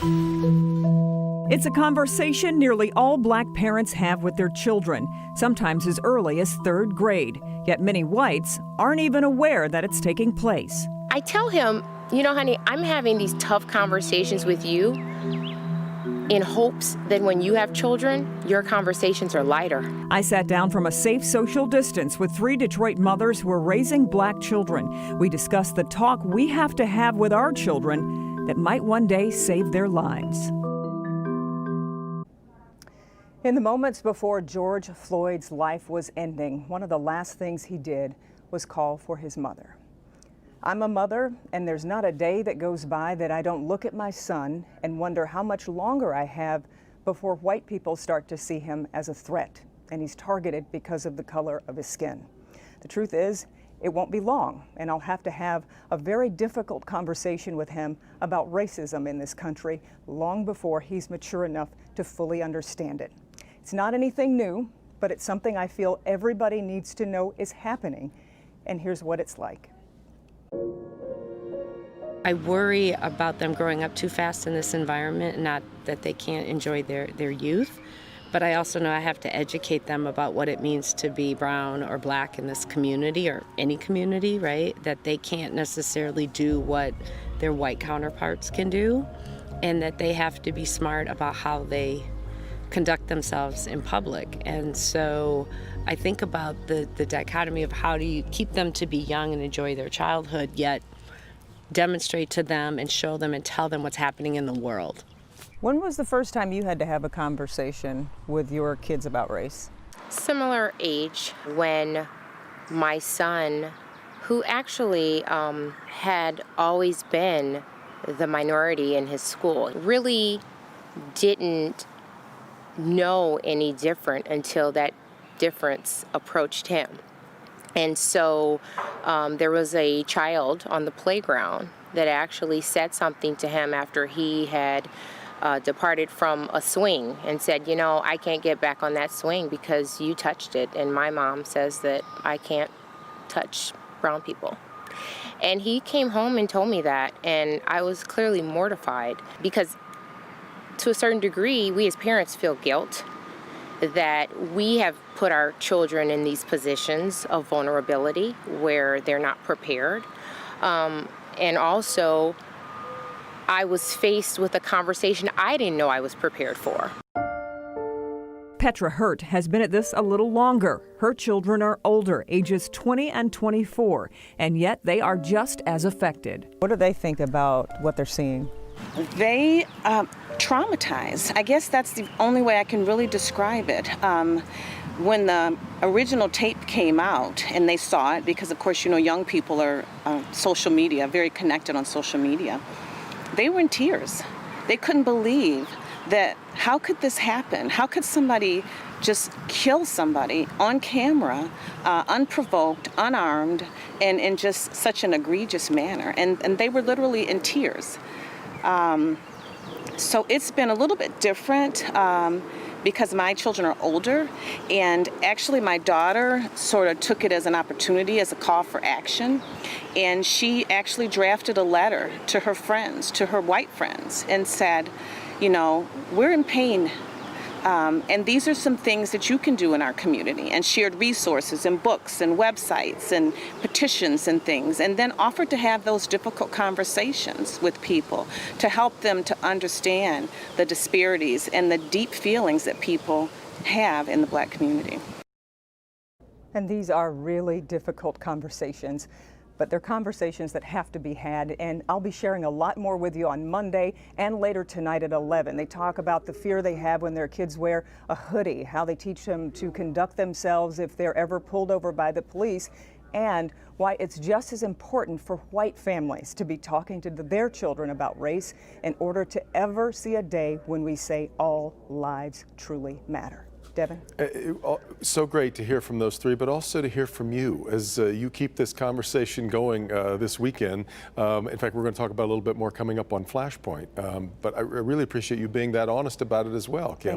It's a conversation nearly all black parents have with their children, sometimes as early as third grade. Yet many whites aren't even aware that it's taking place. I tell him, you know, honey, I'm having these tough conversations with you in hopes that when you have children, your conversations are lighter. I sat down from a safe social distance with 3 Detroit mothers who are raising black children. We discussed the talk we have to have with our children that might one day save their lives. In the moments before George Floyd's life was ending, one of the last things he did was call for his mother. I'm a mother, and there's not a day that goes by that I don't look at my son and wonder how much longer I have before white people start to see him as a threat, and he's targeted because of the color of his skin. The truth is, it won't be long, and I'll have to have a very difficult conversation with him about racism in this country long before he's mature enough to fully understand it. It's not anything new, but it's something I feel everybody needs to know is happening, and here's what it's like. I worry about them growing up too fast in this environment, not that they can't enjoy their youth, but I also know I have to educate them about what it means to be brown or black in this community or any community, right? That they can't necessarily do what their white counterparts can do, and that they have to be smart about how they conduct themselves in public. And so I think about the dichotomy of how do you keep them to be young and enjoy their childhood, yet demonstrate to them and show them and tell them what's happening in the world. When was the first time you had to have a conversation with your kids about race? Similar age, when my son, who actually had always been the minority in his school, really didn't know any different until that difference approached him. And so there was a child on the playground that actually said something to him after he had departed from a swing and said, you know, I can't get back on that swing because you touched it, and my mom says that I can't touch brown people. And he came home and told me that, and I was clearly mortified because to a certain degree, we as parents feel guilt that we have put our children in these positions of vulnerability where they're not prepared. And also, I was faced with a conversation I didn't know I was prepared for. Petra Hurt has been at this a little longer. Her children are older, ages 20 and 24, and yet they are just as affected. What do they think about what they're seeing? They traumatized. I guess that's the only way I can really describe it. When the original tape came out and they saw it, because of course, you know, young people are social media, very connected on social media, they were in tears. They couldn't believe that, how could this happen? How could somebody just kill somebody on camera, unprovoked, unarmed, and in just such an egregious manner? And they were literally in tears. So it's been a little bit different because my children are older, and actually my daughter sort of took it as an opportunity, as a call for action, and she actually drafted a letter to her friends, to her white friends, and said, you know, we're in pain. And these are some things that you can do in our community, and shared resources and books and websites and petitions and things, and then offered to have those difficult conversations with people to help them to understand the disparities and the deep feelings that people have in the black community. And these are really difficult conversations, but they're conversations that have to be had, and I'll be sharing a lot more with you on Monday and later tonight at 11. They talk about the fear they have when their kids wear a hoodie, how they teach them to conduct themselves if they're ever pulled over by the police, and why it's just as important for white families to be talking to their children about race in order to ever see a day when we say all lives truly matter. Devin? So great to hear from those three, but also to hear from you as you keep this conversation going this weekend. In fact, we're going to talk about a little bit more coming up on Flashpoint, but I really appreciate you being that honest about it as well, Kim.